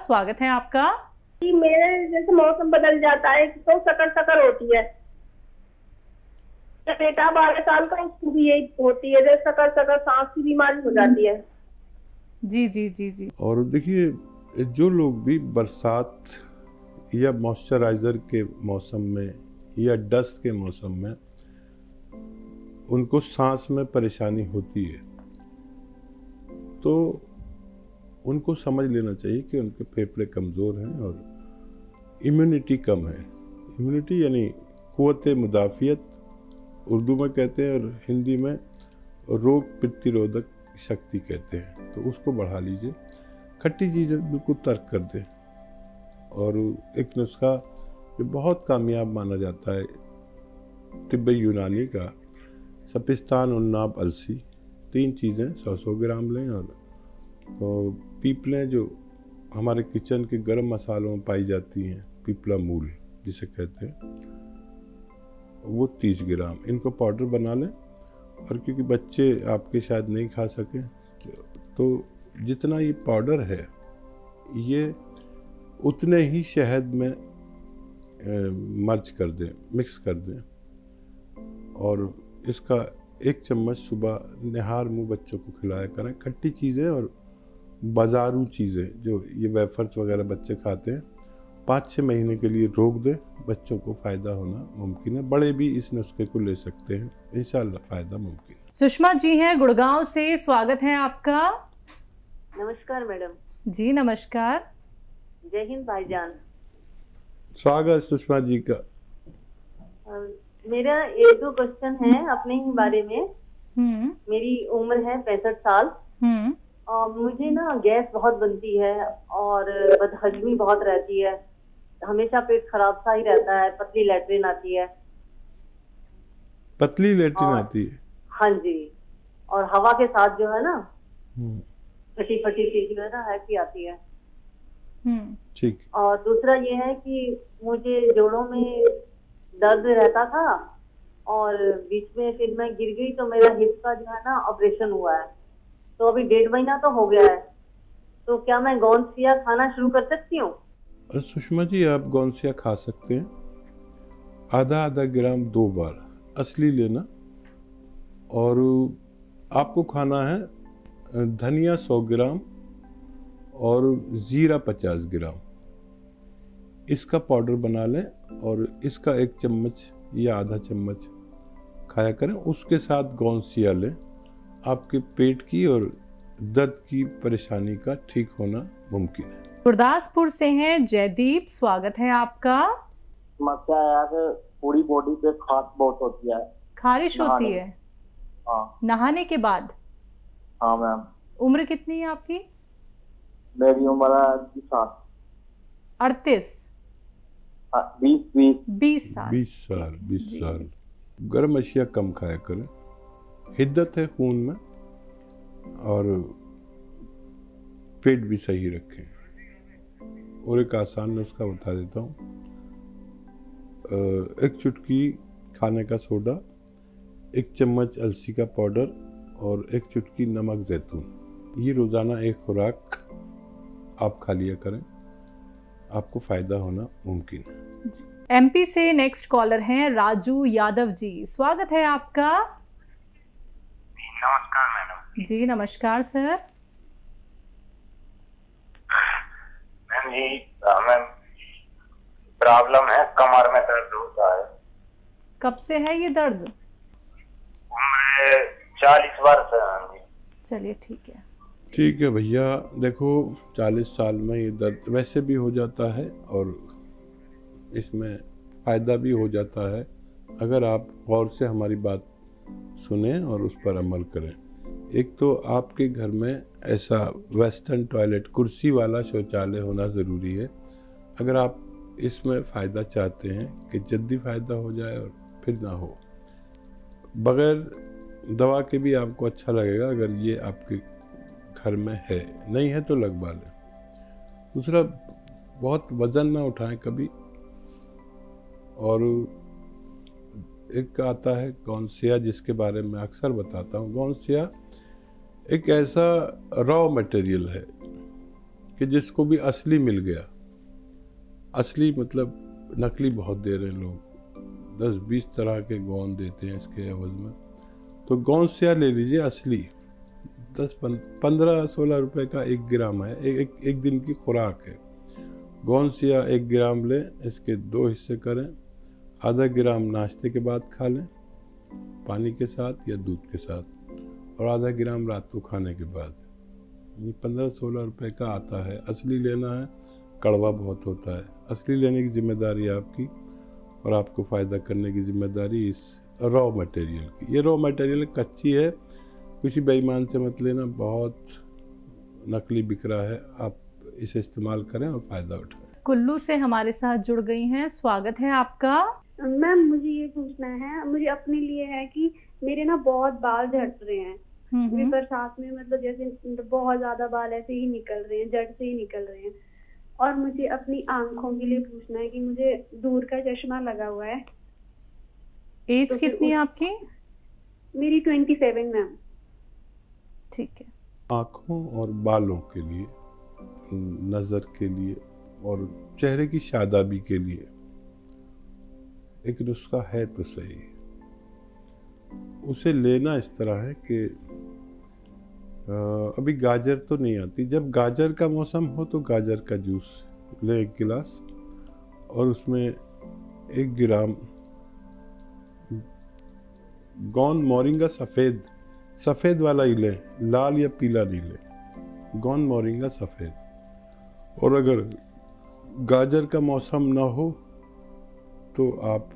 स्वागत है आपका। कि मेरे जैसे मौसम बदल जाता है तो सकर सकर होती है। बेटा 12 साल का, उसको भी यही होती है, जैसे सकर सकर सांस की बीमारी हो जाती है। जी जी जी जी। और देखिए, जो लोग भी बरसात या मॉइस्चराइज़र के मौसम में या डस्ट के मौसम में उनको सांस में परेशानी होती है, तो उनको समझ लेना चाहिए कि उनके फेफड़े कमज़ोर हैं और इम्यूनिटी कम है। इम्यूनिटी यानी क़ुव्वत मुदाफ़ियत उर्दू में कहते हैं और हिंदी में रोग प्रतिरोधक शक्ति कहते हैं। तो उसको बढ़ा लीजिए, खट्टी चीज़ें बिल्कुल तर्क कर दें। और एक नुस्खा जो बहुत कामयाब माना जाता है तिब्बे यूनानी का, सपिस्तान उन्नाब अलसी, 3 चीज़ें 100-100 ग्राम लें। और तो पीपलें जो हमारे किचन के गरम मसालों में पाई जाती हैं, पीपला मूल जिसे कहते हैं, वो 30 ग्राम, इनको पाउडर बना लें। और क्योंकि बच्चे आपके शायद नहीं खा सकें, तो जितना ये पाउडर है ये उतने ही शहद में मर्ज कर दें, मिक्स कर दें। और इसका 1 चम्मच सुबह निहार मुँह बच्चों को खिलाया करें। खट्टी चीज़ें और बाज़ारू चीज़ें जो ये वेफर्स वगैरह बच्चे खाते हैं, 5-6 महीने के लिए रोक दें, बच्चों को फ़ायदा होना मुमकिन है। बड़े भी इस नुस्खे को ले सकते हैं, इंशाल्लाह फ़ायदा मुमकिन है। सुषमा जी हैं गुड़गांव से, स्वागत है आपका। नमस्कार मैडम। जी नमस्कार। जय हिंद भाईजान। स्वागत सुषमा जी का। मेरा 1-2 क्वेश्चन है अपने ही बारे में। मेरी उम्र है 65 साल और मुझे ना गैस बहुत बनती है और बदहजमी बहुत रहती है, हमेशा पेट खराब सा ही रहता है, पतली लैट्रिन आती है। पतली लैट्रिन आती है? हाँ जी। और हवा के साथ जो है ना फटी फटी सी जो है ना ऐसी आती है। ठीक। और दूसरा ये है कि मुझे जोड़ों में दर्द रहता था और बीच में फिर मैं गिर गई, तो मेरा हिप का जो है ना ऑपरेशन हुआ है। तो अभी 1.5 महीना तो हो गया है, तो क्या मैं गोंदसिया खाना शुरू कर सकती हूँ? सुषमा जी, आप गोंदसिया खा सकते हैं, आधा ग्राम 2 बार असली लेना। और आपको खाना है धनिया 100 ग्राम और जीरा 50 ग्राम, इसका पाउडर बना लें और इसका 1 चम्मच या आधा चम्मच खाया करें। उसके साथ गोंदसिया लें, आपके पेट की और दर्द की परेशानी का ठीक होना मुमकिन है। गुरदासपुर से हैं जयदीप, स्वागत है आपका। समस्या यार, पूरी बॉडी पे खास बहुत होती है, खारिश होती है? हाँ। नहाने के बाद? हाँ मैम। उम्र कितनी है आपकी? मेरी उम्र है 38 साल। 20 साल। 20 साल। गर्म अशिया कम खाया करें, हिद्दत है खून में, और पेट भी सही रखें। और एक आसान नुस्खा बता देता हूँ, 1 चुटकी खाने का सोडा, 1 चम्मच अलसी का पाउडर और 1 चुटकी नमक जैतून, ये रोज़ाना 1 खुराक आप खा लिया करें, आपको फ़ायदा होना मुमकिन है। एमपी से नेक्स्ट कॉलर हैं राजू यादव जी, स्वागत है आपका। नमस्कार मैडम। जी नमस्कार सर। मैम जी, मैम प्रॉब्लम है, कमर में दर्द होता है। कब से है ये दर्द? उम्र 40 वर्ष है मैम जी। चलिए ठीक है। ठीक है भैया, देखो 40 साल में ये दर्द वैसे भी हो जाता है और इसमें फ़ायदा भी हो जाता है अगर आप गौर से हमारी बात सुने और उस पर अमल करें। एक तो आपके घर में ऐसा वेस्टर्न टॉयलेट, कुर्सी वाला शौचालय होना ज़रूरी है। अगर आप इसमें फ़ायदा चाहते हैं कि जल्दी फ़ायदा हो जाए और फिर ना हो, बग़ैर दवा के भी आपको अच्छा लगेगा अगर ये आपके घर में है, नहीं है तो लगवा लें। दूसरा, बहुत वज़न ना उठाएं कभी। और एक आता है गोंदसिया, जिसके बारे में अक्सर बताता हूँ। गोंदसिया एक ऐसा रॉ मटेरियल है कि जिसको भी असली मिल गया, असली मतलब नकली बहुत दे रहे हैं लोग, 10-20 तरह के गोंद देते हैं इसके एवज में। तो गोंद से ले लीजिए असली, 10-15-16 रुपए का 1 ग्राम है, एक दिन की खुराक है। गोंद से 1 ग्राम लें, इसके 2 हिस्से करें, आधा ग्राम नाश्ते के बाद खा लें पानी के साथ या दूध के साथ, और आधा ग्राम रात को खाने के बाद। ये 15-16 रुपए का आता है। असली लेना है, कड़वा बहुत होता है। असली लेने की जिम्मेदारी आपकी, और आपको फ़ायदा करने की जिम्मेदारी इस रॉ मटेरियल की। ये रॉ मटेरियल कच्ची है, किसी बेईमान से मत लेना, बहुत नकली बिक रहा है। आप इसे इस्तेमाल करें और फ़ायदा उठाएं। कुल्लू से हमारे साथ जुड़ गई हैं, स्वागत है आपका। मैम मुझे ये पूछना है, मुझे अपने लिए है कि मेरे ना बहुत बाल झड़ रहे हैं। मेरे बरसात में मतलब जैसे बहुत ज्यादा बाल ऐसे ही निकल रहे हैं, जड़ से ही निकल रहे हैं। और मुझे अपनी आंखों के लिए पूछना है कि मुझे दूर का चश्मा लगा हुआ है। एज तो कितनी है आपकी? मेरी 27 मैम। ठीक है। आँखों और बालों के लिए, नज़र के लिए और चेहरे की शादाबी के लिए एक नुस्खा है तो सही। उसे लेना इस तरह है कि अभी गाजर तो नहीं आती, जब गाजर का मौसम हो तो गाजर का जूस ले 1 गिलास, और उसमें 1 ग्राम गोंद मोरिंगा सफ़ेद वाला ही लें, लाल या पीला नहीं लें, गोंद मोरिंगा सफ़ेद। और अगर गाजर का मौसम ना हो तो आप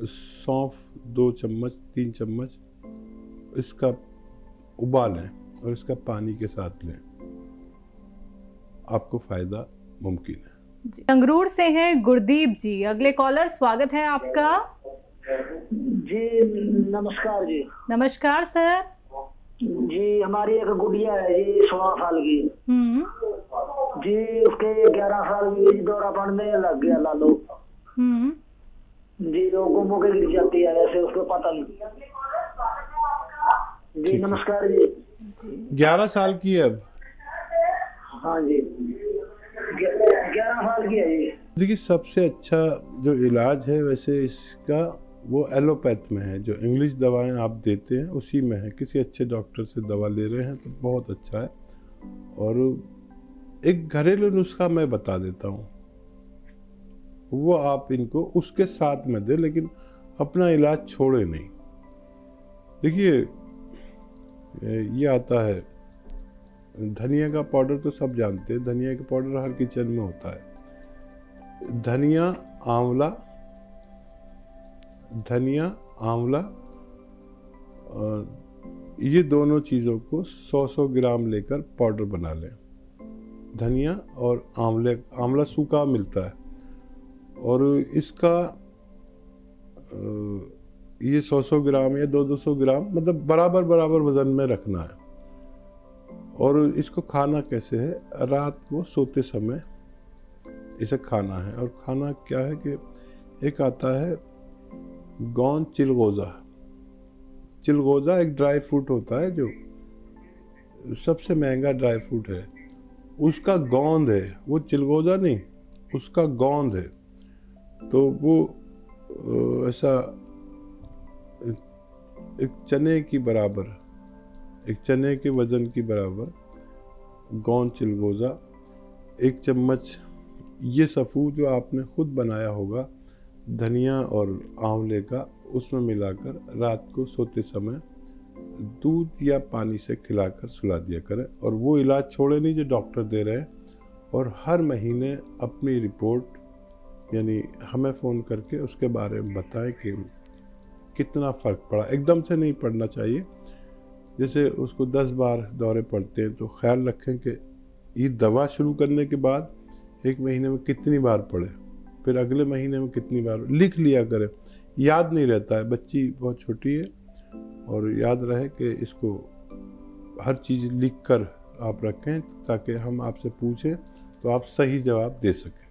सौंफ 2 चम्मच 3 चम्मच इसका उबालें और इसका पानी के साथ लें, आपको फ़ायदा मुमकिन है। संगरूर से हैं गुरदीप जी, अगले कॉलर, स्वागत है आपका। जी नमस्कार जी। नमस्कार सर जी। हमारी एक गुड़िया है जी 16 साल की जी, उसके 11 साल की दौरापन में लग गया लालो जी, वो गुम होकर गिर जाती है, ऐसे उसको पता नहीं जी। नमस्कार जी। 11 साल की है अब? हाँ जी 11 साल की है जी। देखिए, सबसे अच्छा जो इलाज है वैसे इसका वो एलोपैथ में है। जो इंग्लिश दवाएं आप देते हैं उसी में है। किसी अच्छे डॉक्टर से दवा ले रहे हैं तो बहुत अच्छा है। और एक घरेलू नुस्खा मैं बता देता हूँ, वो आप इनको उसके साथ में दें, लेकिन अपना इलाज छोड़े नहीं। देखिए, ये आता है धनिया का पाउडर, तो सब जानते हैं, धनिया का पाउडर हर किचन में होता है। धनिया आंवला ये दोनों चीज़ों को 100-100 ग्राम लेकर पाउडर बना लें। धनिया और आंवला सूखा मिलता है, और इसका ये 100-100 ग्राम या 200-200 ग्राम मतलब बराबर वज़न में रखना है। और इसको खाना कैसे है, रात को सोते समय इसे खाना है। और खाना क्या है कि एक आता है गोंद चिलगोज़ा एक ड्राई फ्रूट होता है, जो सबसे महंगा ड्राई फ्रूट है। उसका गोंद है, वो चिलगोज़ा नहीं, उसका गोंद है। तो वो ऐसा एक चने की बराबर, एक चने के वज़न की बराबर गोंद चिलगोज़ा, 1 चम्मच ये सफ़ू जो आपने खुद बनाया होगा धनिया और आंवले का, उसमें मिलाकर रात को सोते समय दूध या पानी से खिलाकर सुला दिया करें। और वो इलाज छोड़े नहीं जो डॉक्टर दे रहे हैं। और हर महीने अपनी रिपोर्ट यानी हमें फ़ोन करके उसके बारे में बताएं कि कितना फ़र्क पड़ा। एकदम से नहीं पड़ना चाहिए। जैसे उसको 10 बार दौरे पड़ते हैं, तो ख्याल रखें कि ये दवा शुरू करने के बाद 1 महीने में कितनी बार पड़े, फिर अगले महीने में कितनी बार। लिख लिया करें, याद नहीं रहता है। बच्ची बहुत छोटी है, और याद रहे कि इसको हर चीज़ लिख कर आप रखें, ताकि हम आपसे पूछें तो आप सही जवाब दे सकें।